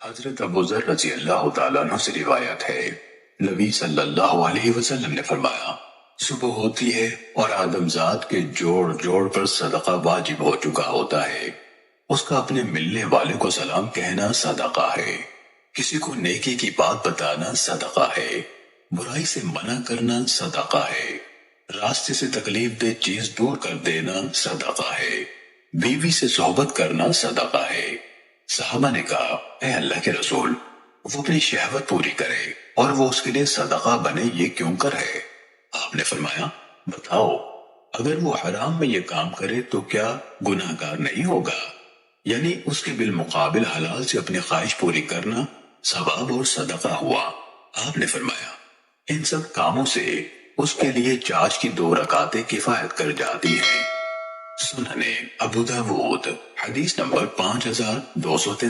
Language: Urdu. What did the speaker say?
حضرت ابو ذر رضی اللہ تعالیٰ عنہ سے روایت ہے، نبی صلی اللہ علیہ وسلم نے فرمایا، صبح ہوتی ہے اور آدم ذات کے جوڑ جوڑ پر صدقہ واجب ہو چکا ہوتا ہے۔ اس کا اپنے ملنے والے کو سلام کہنا صدقہ ہے، کسی کو نیکی کی بات بتانا صدقہ ہے، برائی سے منع کرنا صدقہ ہے، راستے سے تکلیف دہ چیز دور کر دینا صدقہ ہے، بیوی سے صحبت کرنا صدقہ ہے۔ صحابہ نے کہا، اے اللہ کے رسول، وہ اپنی شہوت پوری کرے اور وہ اس کے لیے صدقہ بنے، یہ کیوں کر ہے؟ آپ نے فرمایا، بتاؤ، اگر وہ حرام میں یہ کام کرے تو کیا گناہ گار نہیں ہوگا؟ یعنی اس کے بالمقابل حلال سے اپنی خواہش پوری کرنا ثواب اور صدقہ ہوا۔ آپ نے فرمایا، ان سب کاموں سے اس کے لیے چاش کی 2 رکعتیں کفایت کر جاتی ہیں۔ سننے ابو داود حدیث نمبر 5203